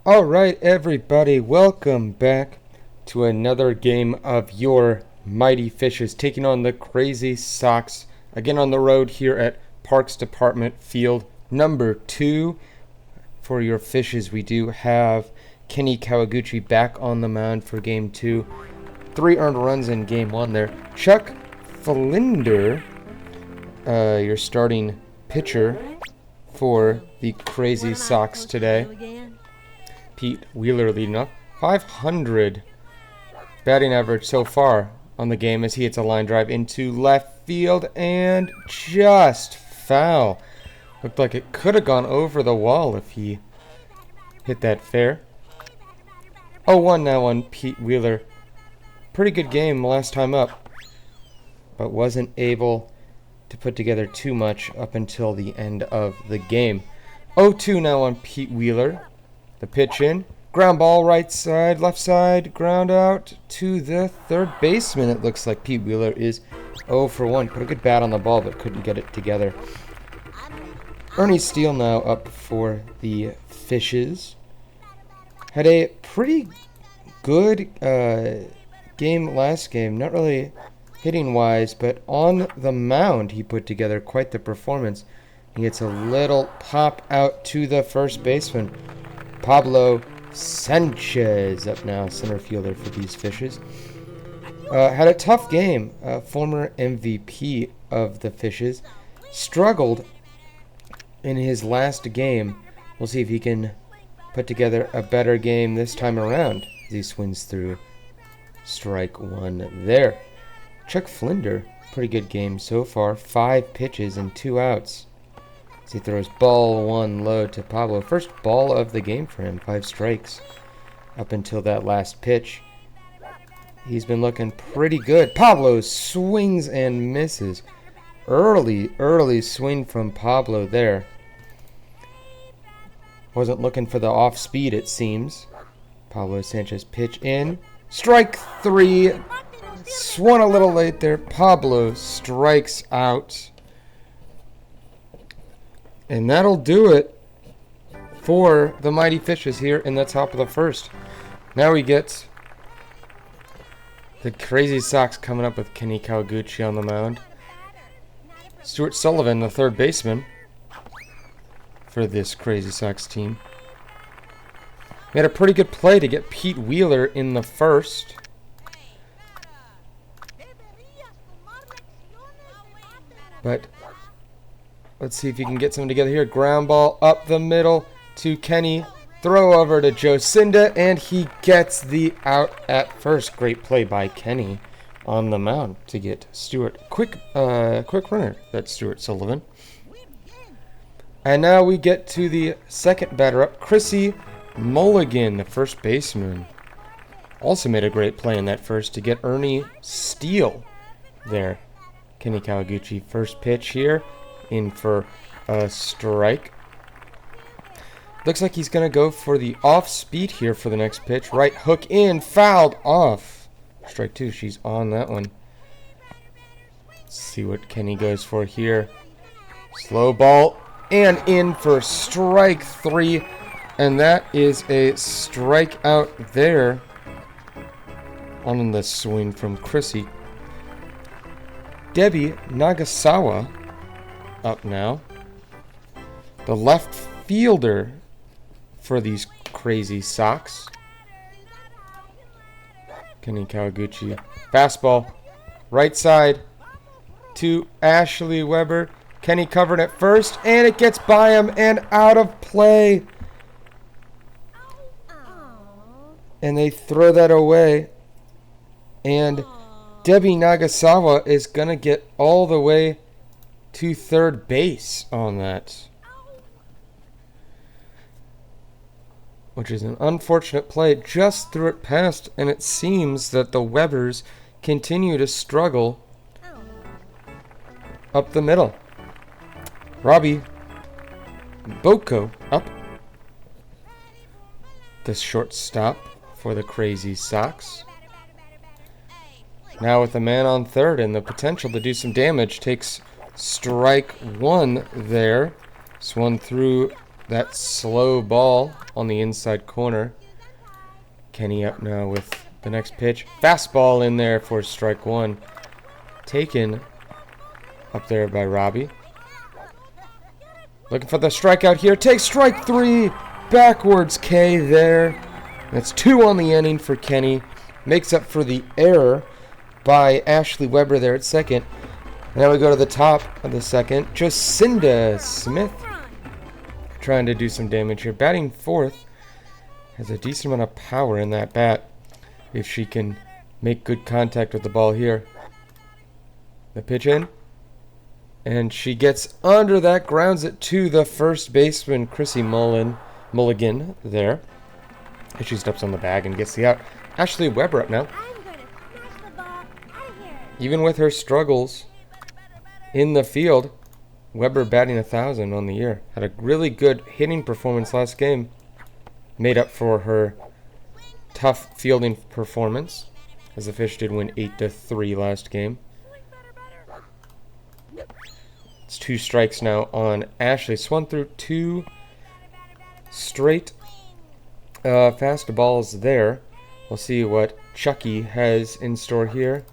Alright, everybody, welcome back to another game of your Mighty Fishes, taking on the Crazy Sox, again on the road here at Parks Department Field number 2. For your Fishes, we do have Kenny Kawaguchi back on the mound for Game 2. 3 earned runs in Game 1 there. Chuck Flinder, your starting pitcher for the Crazy Sox today. Pete Wheeler leading off. 500 batting average so far on the game as he hits a line drive into left field and just foul. Looked like it could have gone over the wall if he hit that fair. 0-1 now on Pete Wheeler. Pretty good game last time up, but wasn't able to put together too much up until the end of the game. 0-2 now on Pete Wheeler. The pitch in, ground ball right side, left side, ground out to the third baseman. It looks like Pete Wheeler is 0 for 1. Put a good bat on the ball, but couldn't get it together. Ernie Steele now up for the Fishes. Had a pretty good game last game. Not really hitting wise, but on the mound he put together quite the performance. He gets a little pop out to the first baseman. Pablo Sanchez up now, center fielder for these Fishes. Had a tough game. Former MVP of the Fishes. Struggled in his last game. We'll see if he can put together a better game this time around as he swings through strike one there. Chuck Flinder, pretty good game so far. 5 pitches and 2 outs. As he throws ball 1 low to Pablo. First ball of the game for him. 5 strikes up until that last pitch. He's been looking pretty good. Pablo swings and misses. Early swing from Pablo there. Wasn't looking for the off speed, it seems. Pablo Sanchez pitch in. Strike 3. Swung a little late there. Pablo strikes out. And that'll do it for the Mighty Fishes here in the top of the first. Now we get the Crazy Sox coming up with Kenny Kawaguchi on the mound. Stuart Sullivan, the third baseman for this Crazy Sox team. Made a pretty good play to get Pete Wheeler in the first. But let's see if you can get something together here. Ground ball up the middle to Kenny. Throw over to Joe Cinda, and he gets the out at first. Great play by Kenny on the mound to get Stuart. Quick runner, that's Stuart Sullivan. And now we get to the second batter up, Chrissy Mulligan, the first baseman. Also made a great play in that first to get Ernie Steele there. Kenny Kawaguchi, first pitch here. In for a strike. Looks like he's going to go for the off speed here for the next pitch. Right hook in, fouled off. Strike 2, she's on that one. Let's see what Kenny goes for here. Slow ball and in for strike 3. And that is a strikeout there on the swing from Chrissy. Debbie Nagasawa up now. The left fielder for these Crazy Sox. Kenny Kawaguchi. Fastball. Right side to Ashley Weber. Kenny covered at first, and it gets by him and out of play. And they throw that away. And Debbie Nagasawa is going to get all the way to third base on that, which is an unfortunate play. Just threw it past, and it seems that the Webers continue to struggle up the middle. Robbie Boko up, the shortstop for the Crazy Sox. Now with a man on third and the potential to do some damage, takes strike 1 there. Swung through that slow ball on the inside corner. Kenny up now with the next pitch. Fastball in there for strike one. Taken up there by Robbie. Looking for the strikeout here. Takes strike three. Backwards K there. That's 2 on the inning for Kenny. Makes up for the error by Ashley Weber there at second. And now we go to the top of the second. Jocinda Smith trying to do some damage here. Batting fourth. Has a decent amount of power in that bat. If she can make good contact with the ball here. The pitch in. And she gets under that. Grounds it to the first baseman, Chrissy Mulligan there. And she steps on the bag and gets the out. Ashley Weber up now. Even with her struggles in the field, Weber batting 1,000 on the year. Had a really good hitting performance last game. Made up for her tough fielding performance, as the Fish did win 8-3 last game. It's 2 strikes now on Ashley. Swung through 2 straight fast balls there. We'll see what Chucky has in store here.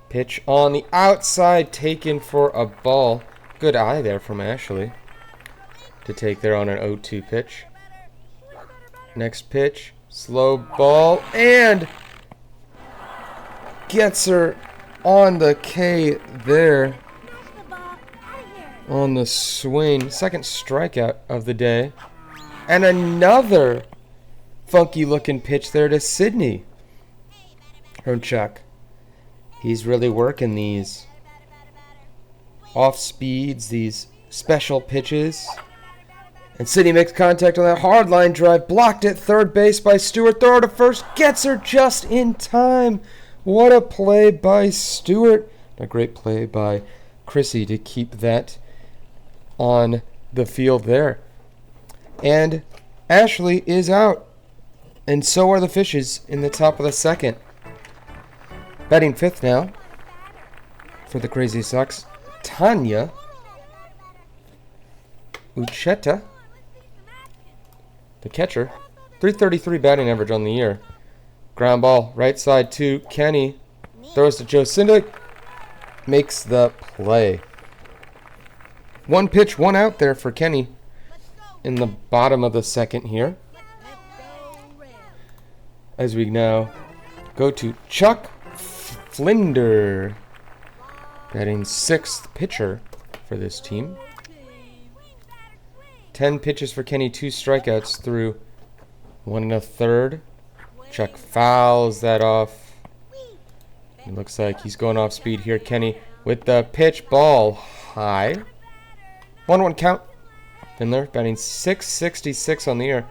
Pitch on the outside, taken for a ball. Good eye there from Ashley to take there on an 0-2 pitch. Next pitch, slow ball, and gets her on the K there on the swing. Second strikeout of the day. And another funky looking pitch there to Sydney from Chuck. He's really working these off speeds, these special pitches. And Sydney makes contact on that hard line drive. Blocked at third base by Stewart. Throw to first. Gets her just in time. What a play by Stewart. A great play by Chrissy to keep that on the field there. And Ashley is out. And so are the Fishes in the top of the second. Batting fifth now for the Crazy Sox, Tanya Ucheta, the catcher. 333 batting average on the year. Ground ball right side to Kenny. Throws to Jocinda. Makes the play. 1 pitch, 1 out there for Kenny in the bottom of the second here. As we now go to Chuck Flinder, batting 6th pitcher for this team. 10 pitches for Kenny, 2 strikeouts through 1 1/3. Chuck fouls that off. It looks like he's going off speed here. Kenny with the pitch, ball high. 1-1 count. Finler batting 666 on the year.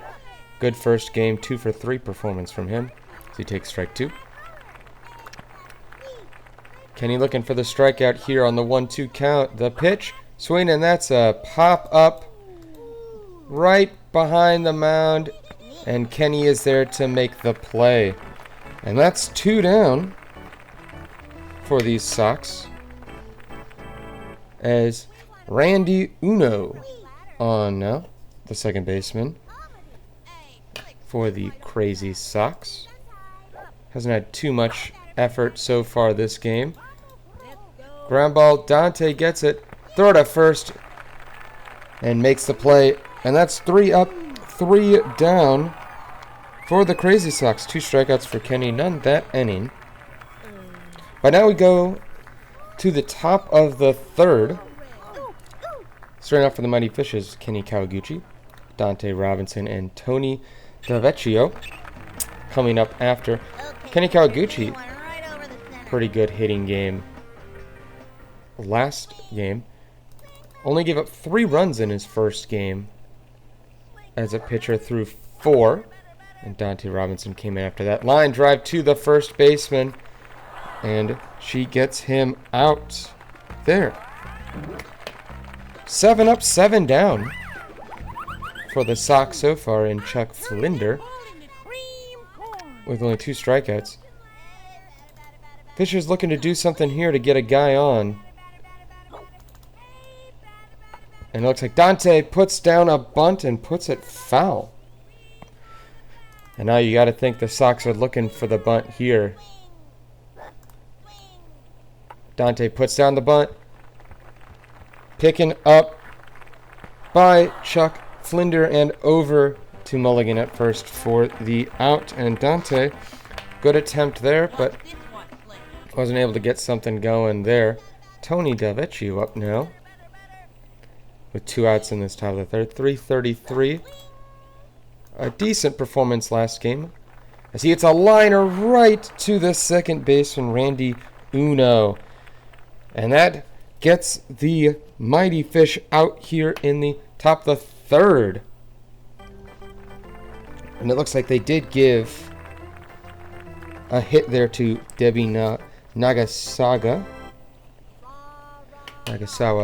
Good first game, 2 for 3 performance from him. So he takes strike 2. Kenny looking for the strikeout here on the 1-2 count. The pitch, swing, and that's a pop up right behind the mound. And Kenny is there to make the play. And that's 2 down for these Sox. As Randy Uno on now, the second baseman for the Crazy Sox. Hasn't had too much effort so far this game. Ground ball, Dante gets it. Throw it at first and makes the play. And that's 3 up, 3 down for the Crazy Sox. 2 strikeouts for Kenny, none that inning. But now we go to the top of the third. Starting off for the Mighty Fishes, Kenny Kawaguchi, Dante Robinson, and Tony DeVecchio. Coming up after Kenny Kawaguchi, pretty good hitting game last game. Only gave up 3 runs in his first game as a pitcher through 4. And Dante Robinson came in after that. Line drive to the first baseman. And she gets him out there. 7 up, 7 down for the Sox so far in Chuck Flinder with only 2 strikeouts. Fisher's looking to do something here to get a guy on. And it looks like Dante puts down a bunt and puts it foul. And now you got to think the Sox are looking for the bunt here. Dante puts down the bunt. Picking up by Chuck Flinder and over to Mulligan at first for the out. And Dante, good attempt there, but wasn't able to get something going there. Tony Delvecchio up now with 2 outs in this top of the third. 3:33. A decent performance last game, as he hits a liner right to the second baseman, Randy Uno. And that gets the Mighty Fish out here in the top of the third. And it looks like they did give a hit there to Debbie Nagasawa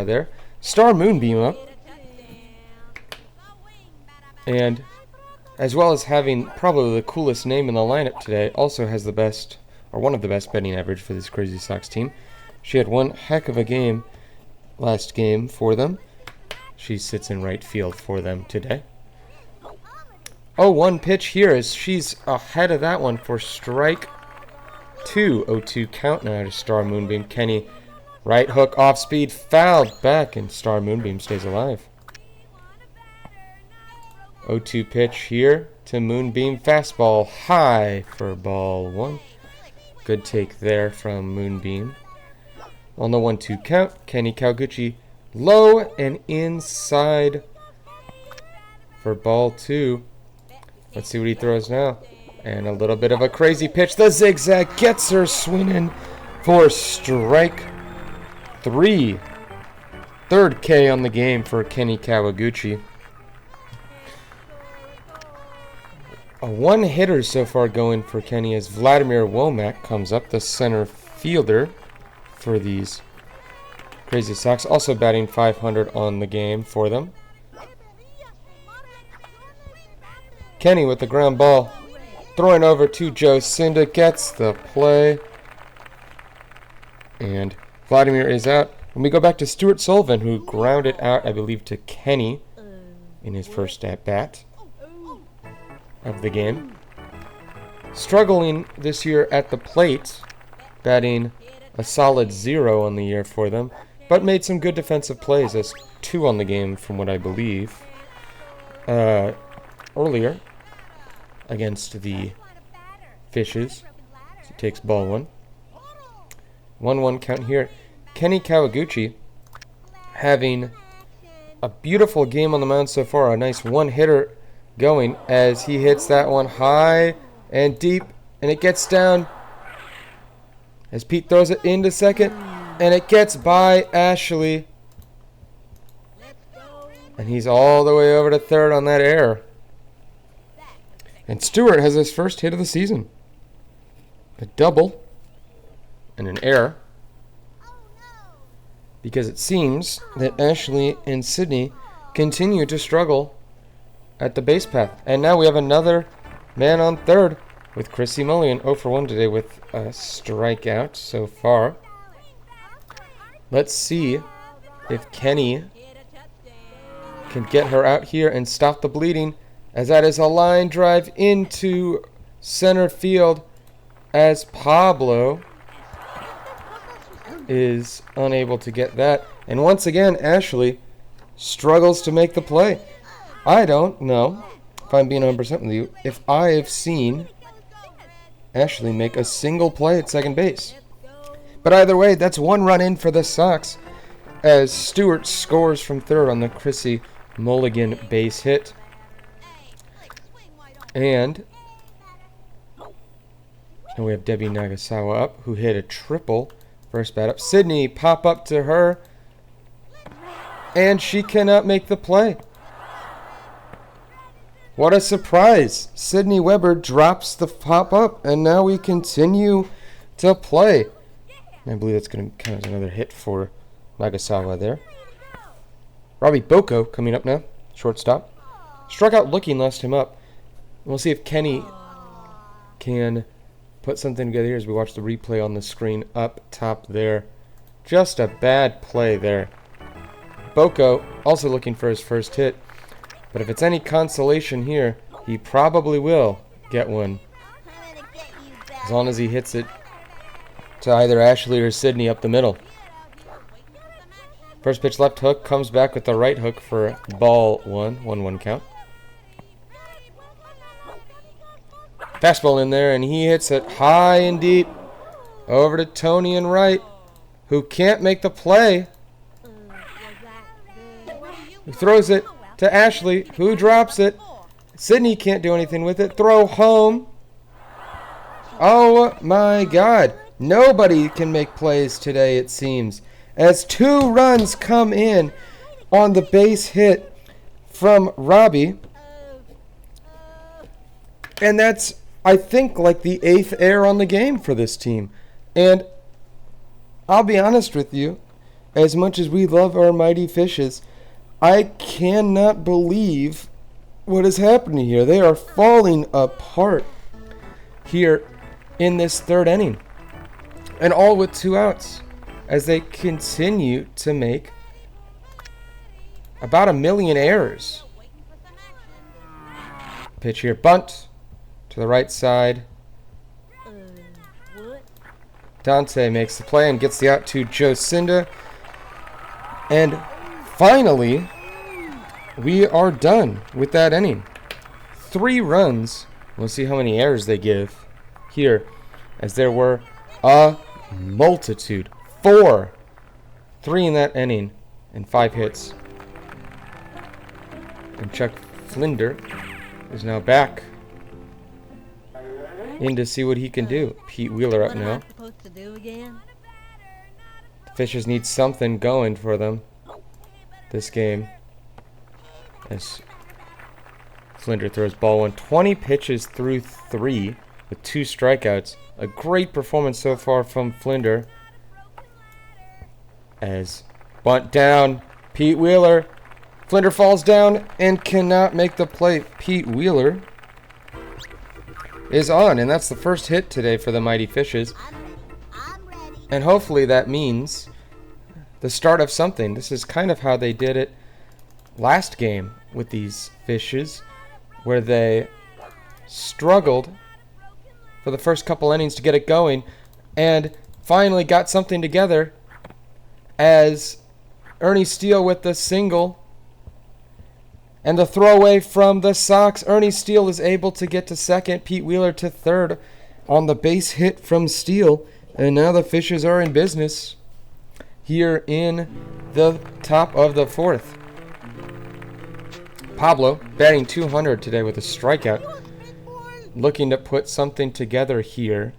there. Star Moonbeam up. And as well as having probably the coolest name in the lineup today, also has the best, or one of the best batting average for this Crazy Sox team. She had one heck of a game last game for them. She sits in right field for them today. 0-1 pitch here as she's ahead of that one for strike 2. 0-2 count now to Star Moonbeam. Kenny, right hook off speed, fouled back, and Star Moonbeam stays alive. 0-2 pitch here to Moonbeam. Fastball high for ball 1. Good take there from Moonbeam. On the 1-2 count, Kenny Kawaguchi low and inside for ball 2. Let's see what he throws now. And a little bit of a crazy pitch. The zigzag gets her swinging for strike 3. Third K on the game for Kenny Kawaguchi. A one-hitter so far going for Kenny as Vladimir Womack comes up, the center fielder for these Crazy Sox. Also batting .500 on the game for them. Kenny with the ground ball. Throwing over to Joe Cinda. Gets the play. And Vladimir is out. When we go back to Stuart Sullivan, who grounded out, I believe, to Kenny in his first at-bat of the game. Struggling this year at the plate, batting a solid 0 on the year for them, but made some good defensive plays, as 2 on the game from what I believe earlier against the Fishes. So he takes ball 1. 1-1 count here. Kenny Kawaguchi having a beautiful game on the mound so far. A nice one-hitter going as he hits that one high and deep, and it gets down as Pete throws it into second, and it gets by Ashley, and he's all the way over to third on that error. And Stewart has his first hit of the season. A double and an error, because it seems that Ashley and Sydney continue to struggle at the base path. And now we have another man on third with Chrissy Mulligan, 0 for 1 today with a strikeout so far. Let's see if Kenny can get her out here and stop the bleeding, as that is a line drive into center field as Pablo is unable to get that. And once again, Ashley struggles to make the play. I don't know, if I'm being 100% with you, if I have seen Ashley make a single play at second base. But either way, that's 1 run in for the Sox as Stewart scores from third on the Chrissy Mulligan base hit. And we have Debbie Nagasawa up, who hit a triple. First bat up. Sydney pop up to her, and she cannot make the play. What a surprise. Sydney Weber drops the pop up, and now we continue to play. I believe that's going to count as another hit for Nagasawa there. Robbie Boko coming up now, shortstop. Struck out looking last time up. We'll see if Kenny can put something together here as we watch the replay on the screen up top there. Just a bad play there Boko also looking for his first hit. But if it's any consolation here, he probably will get one. As long as he hits it to either Ashley or Sydney up the middle. First pitch left hook, comes back with the right hook for ball one. 1-1 count. Fastball in there, and he hits it high and deep over to Tony and right, who can't make the play. Who throws it to Ashley, who drops it. Sydney can't do anything with it. Throw home. Oh my God. Nobody can make plays today, it seems, as 2 runs come in on the base hit from Robbie. And that's, I think, like the 8th error on the game for this team. And I'll be honest with you, as much as we love our Mighty Fishes, I cannot believe what is happening here. They are falling apart here in this 3rd inning. And all with 2 outs as they continue to make about 1 million errors. Pitch here, bunt to the right side. Dante makes the play and gets the out to Jocinda. And finally, we are done with that inning. 3 runs. We'll see how many errors they give here, as there were a multitude. 4. 3 in that inning and 5 hits. And Chuck Flinder is now back in to see what he can do. Pete Wheeler up now. The Fishes need something going for them this game, as Flinder throws ball 1. 20 pitches through 3 with 2 strikeouts. A great performance so far from Flinder. As bunt down, Pete Wheeler. Flinder falls down and cannot make the play. Pete Wheeler is on, and that's the first hit today for the Mighty Fishes. And hopefully that means the start of something. This is kind of how they did it last game with these Fishes, where they struggled for the first couple innings to get it going and finally got something together, as Ernie Steele with the single and the throwaway from the Sox. Ernie Steele is able to get to second, Pete Wheeler to third on the base hit from Steele, and now the Fishes are in business here in the top of the 4th. Pablo batting .200 today with a strikeout, looking to put something together here.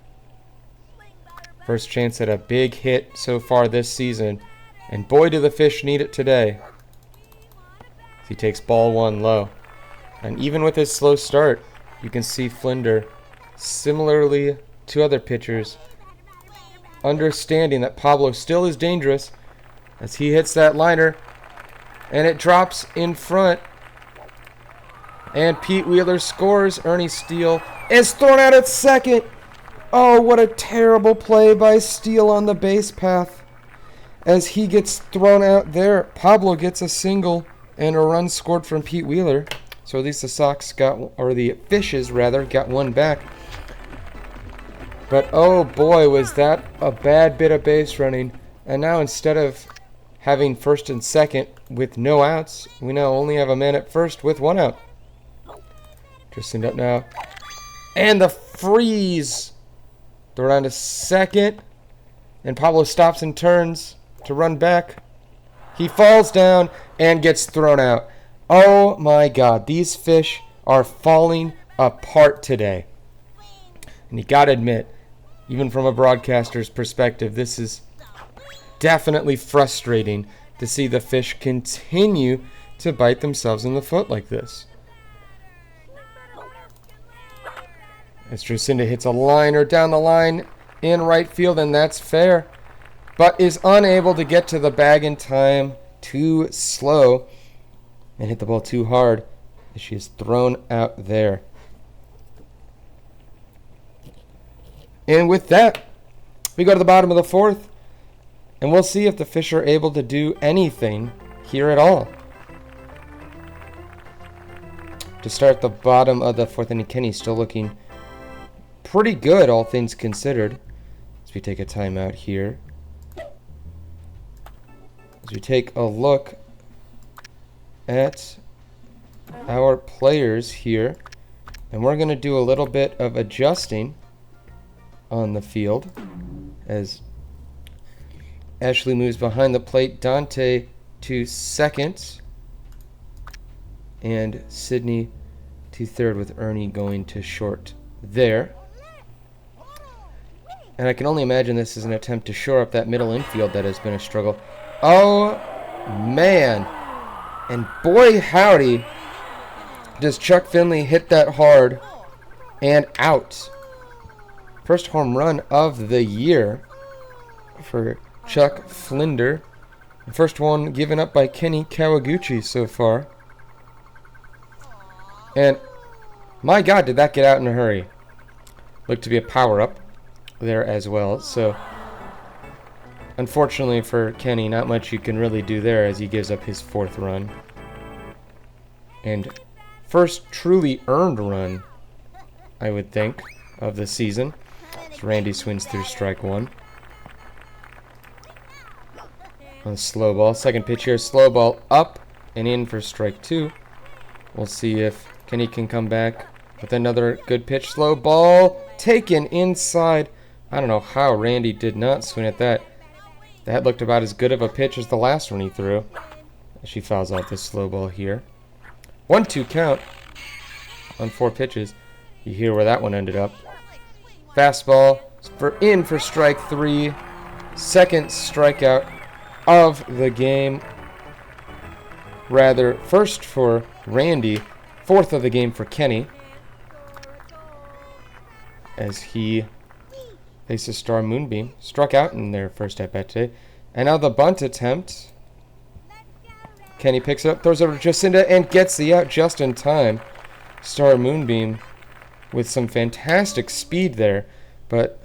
First chance at a big hit so far this season, and boy do the Fish need it today. He takes ball 1 low, and even with his slow start, you can see Flinder, similarly to other pitchers, understanding that Pablo still is dangerous as he hits that liner, and it drops in front. And Pete Wheeler scores. Ernie Steele is thrown out at second. Oh, what a terrible play by Steele on the base path. As he gets thrown out there, Pablo gets a single and a run scored from Pete Wheeler. So at least the Sox got, or the Fishes rather, got one back. But oh boy, was that a bad bit of base running. And now instead of having first and second with no outs, we now only have a man at first with 1 out. Just end up now. And the freeze. Throw down to second. And Pablo stops and turns to run back. He falls down and gets thrown out. Oh my God, these Fish are falling apart today. And you gotta admit, even from a broadcaster's perspective, this is definitely frustrating to see the Fish continue to bite themselves in the foot like this. As Jocinda hits a liner down the line in right field, and that's fair, but is unable to get to the bag in time. Too slow and hit the ball too hard as she is thrown out there. And with that, we go to the bottom of the 4th, and we'll see if the Fish are able to do anything here at all. To start the bottom of the fourth inning, Kenny still looking pretty good, all things considered. As we take a timeout here. As we take a look at our players here. And we're going to do a little bit of adjusting on the field. As Ashley moves behind the plate, Dante to second. And Sydney to third, with Ernie going to short there. And I can only imagine this is an attempt to shore up that middle infield that has been a struggle. Oh, man. And boy, howdy, does Chuck Finley hit that hard and out. First home run of the year for Chuck Flinder. The first one given up by Kenny Kawaguchi so far. And my God, did that get out in a hurry. Looked to be a power-up there as well. So unfortunately for Kenny, not much you can really do there as he gives up his fourth run. And first truly earned run, I would think, of the season. As Randy swings through strike one. On a slow ball. Second pitch here, slow ball up and in for strike two. We'll see if Kenny can come back with another good pitch. Slow ball taken inside. I don't know how Randy did not swing at that. That looked about as good of a pitch as the last one he threw. She fouls out this slow ball here. 1-2 count on 4 pitches. You hear where that one ended up. Fastball for strike 3. Second strikeout of the game. Rather, first for Randy, fourth of the game for Kenny. As he faces Star Moonbeam. Struck out in their first at-bat today. And now the bunt attempt. Kenny picks it up, throws it over to Jacinda, and gets the out just in time. Star Moonbeam with some fantastic speed there, but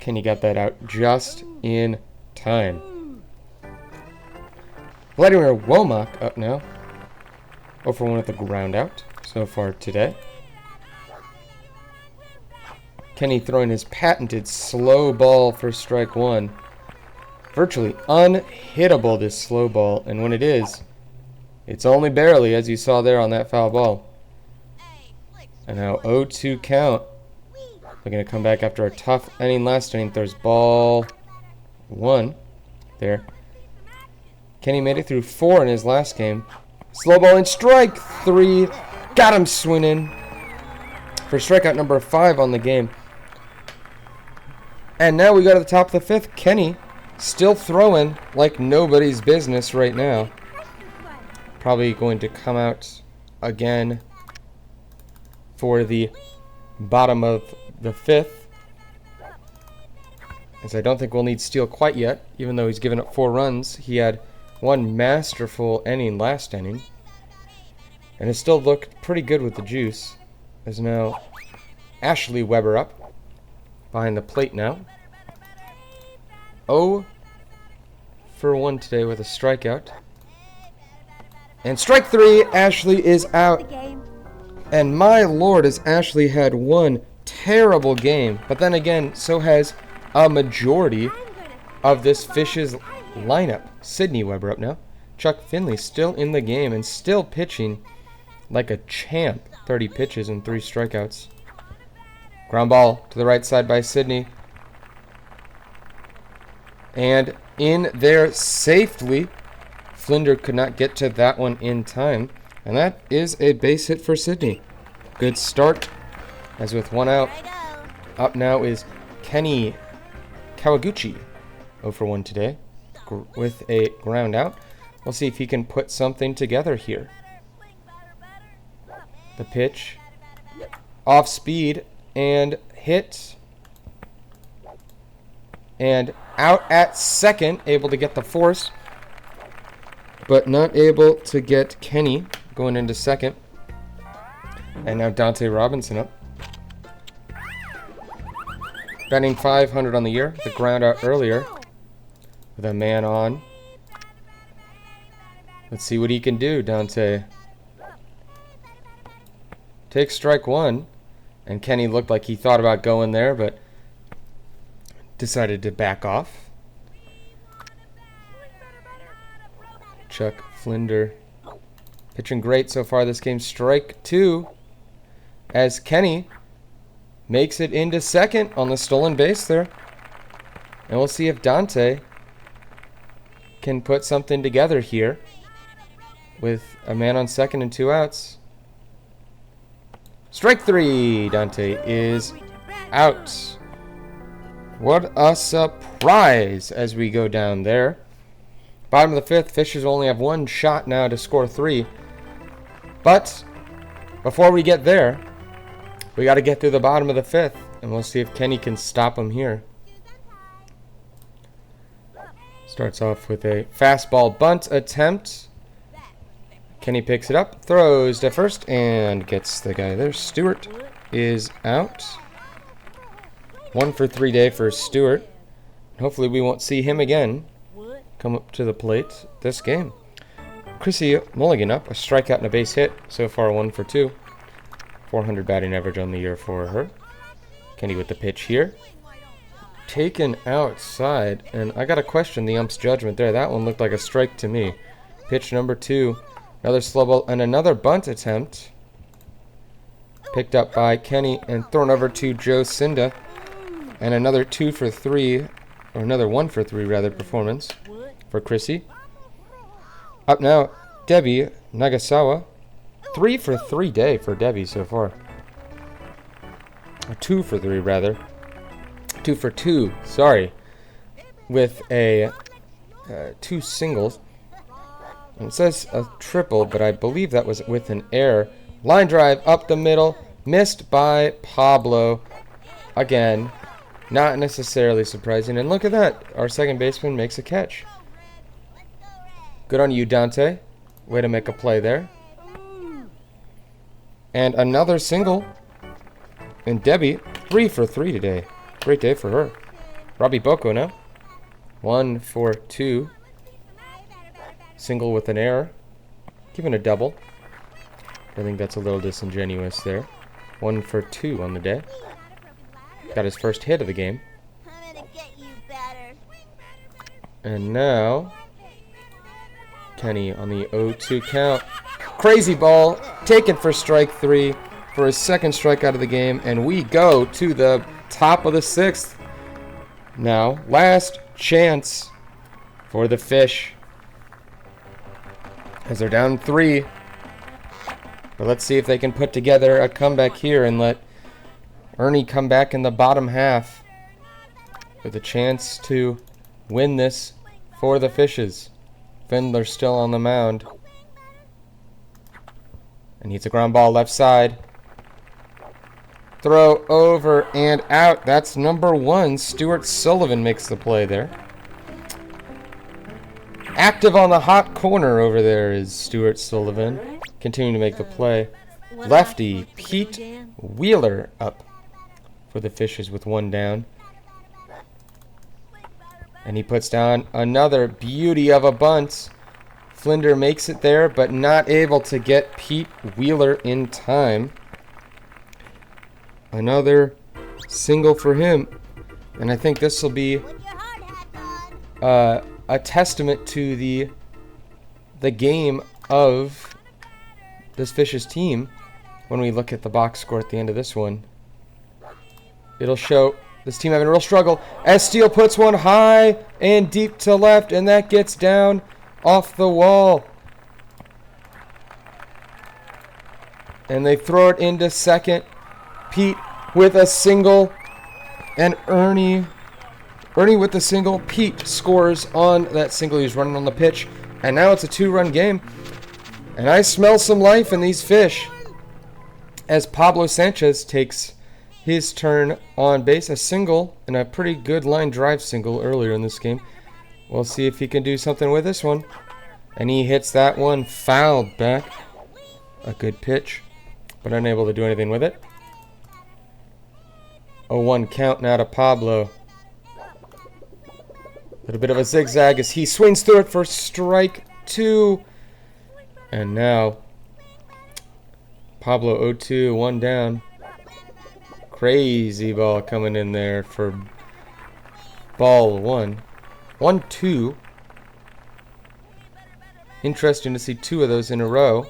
Kenny got that out just in time. Vladimir Womack up now. 0 for 1 with the ground out so far today. Kenny throwing his patented slow ball for strike one. Virtually unhittable, this slow ball, and when it is, it's only barely, as you saw there on that foul ball. And now 0-2 count. They're going to come back after a tough inning last inning. There's ball 1 there. Kenny made it through 4 in his last game. Slow ball and strike 3. Got him swinging for strikeout number 5 on the game. And now we go to the top of the 5th. Kenny still throwing like nobody's business right now. Probably going to come out again for the bottom of the 5th. As I don't think we'll need Steele quite yet, even though he's given up 4 runs. He had 1 masterful inning last inning. And it still looked pretty good with the juice. There's now Ashley Weber up behind the plate now. 0 for 1 today with a strikeout. And strike 3, Ashley is out. And my lord, has Ashley had one terrible game. But then again, so has a majority of this Fish's lineup. Sydney Weber up now. Chuck Finley still in the game and still pitching like a champ. 30 pitches and 3 strikeouts. Ground ball to the right side by Sydney. And in there safely. Flinder could not get to that one in time. And that is a base hit for Sydney. Good start. As with 1 out. Up now is Kenny Kawaguchi. 0 for 1 today. With a ground out. We'll see if he can put something together here. The pitch. Off speed. And hit. And out at second. Able to get the force. But not able to get Kenny going into second. And now Dante Robinson up. Batting .500 on the year. The ground out earlier. With a man on. Let's see what he can do, Dante. Takes strike one. And Kenny looked like he thought about going there, but decided to back off. Chuck Flinder pitching great so far this game. Strike two as Kenny makes it into second on the stolen base there. And we'll see if Dante can put something together here with a man on second and 2 outs. Strike three. Dante is out. What a surprise as we go down there. Bottom of the 5th, Fishers only have 1 shot now to score 3. But before we get there, we got to get through the bottom of the 5th, and we'll see if Kenny can stop him here. Starts off with a fastball bunt attempt. Kenny picks it up, throws to first, and gets the guy there. Stewart is out. 1 for 3 day for Stewart. Hopefully we won't see him again come up to the plate this game. Chrissy Mulligan up, a strikeout and a base hit. So far 1 for 2. 400 batting average on the year for her. Kenny with the pitch here. Taken outside, and I gotta question the ump's judgment there. That one looked like a strike to me. Pitch number 2. Another slow ball and another bunt attempt. Picked up by Kenny and thrown over to Joe Cinda. And another 2 for 3, or another 1 for 3 rather, performance for Chrissy. Up now, Debbie Nagasawa. 3 for 3 day for Debbie so far. Or 2 for 3 rather. 2 for 2, sorry. With a 2 singles. And it says a triple, but I believe that was with an error. Line drive up the middle, missed by Pablo. Again, not necessarily surprising. And look at that, our second baseman makes a catch. Good on you, Dante. Way to make a play there. And another single. And Debbie, 3 for 3 today. Great day for her. Robbie Boko now. 1 for 2. Single with an error. Given a double. I think that's a little disingenuous there. 1 for 2 on the day. Got his first hit of the game. And now Kenny on the 0-2 count. Crazy ball taken for strike 3 for his second strikeout of the game. And we go to the top of the 6th. Now, last chance for the Fish. As they're down 3. But let's see if they can put together a comeback here and let Ernie come back in the bottom half with a chance to win this for the Fishes. Findler still on the mound. And he's a ground ball left side. Throw over and out. That's number 1. Stuart Sullivan makes the play there. Active on the hot corner over there is Stuart Sullivan. Continuing to make the play. Lefty Pete Wheeler up for the Fishes with 1 down. And he puts down another beauty of a bunt. Flinder makes it there, but not able to get Pete Wheeler in time. Another single for him. And I think this will be a testament to the game of this Fishes team when we look at the box score at the end of this one. It'll show this team having a real struggle as Steele puts one high and deep to left, and that gets down off the wall. And they throw it into second. Pete with a single, and Ernie with the single. Pete scores on that single. He's running on the pitch, and now it's a 2-run game. And I smell some life in these Fish as Pablo Sanchez takes his turn on base. A single and a pretty good line drive single earlier in this game. We'll see if he can do something with this one. And he hits that one fouled back. A good pitch, but unable to do anything with it. 0-1 count now to Pablo. A little bit of a zigzag as he swings through it for strike 2. And now Pablo 0-2, one down. Crazy ball coming in there for ball one. 1-2. Interesting to see two of those in a row.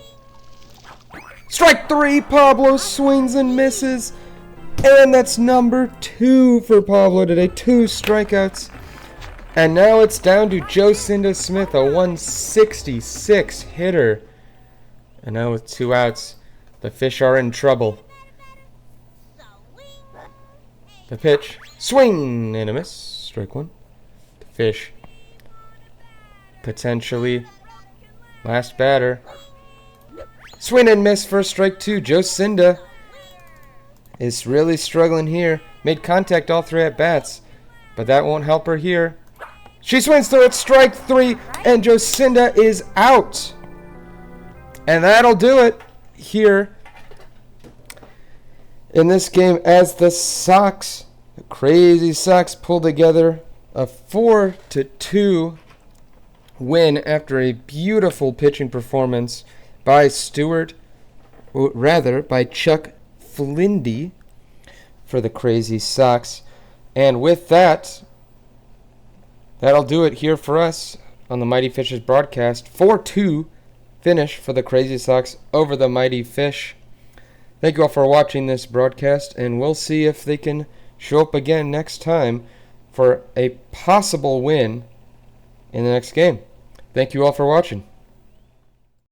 Strike three. Pablo swings and misses. And that's number 2 for Pablo today. 2 strikeouts. And now it's down to Jocinda Smith, a 166 hitter. And now with 2 outs, the Fish are in trouble. The pitch. Swing and a miss. Strike 1. The Fish. Potentially last batter. Swing and miss for strike 2. Jocinda is really struggling here. Made contact all 3 at bats, but that won't help her here. She swings through it. Strike 3, and Jocinda is out. And that'll do it here in this game as the Sox, the Crazy Sox, pull together a 4-2 win after a beautiful pitching performance by by Chuck Flindy for the Crazy Sox. And with that, that'll do it here for us on the Mighty Fishes broadcast. 4-2 finish for the Crazy Sox over the Mighty Fish. Thank you all for watching this broadcast, and we'll see if they can show up again next time for a possible win in the next game. Thank you all for watching.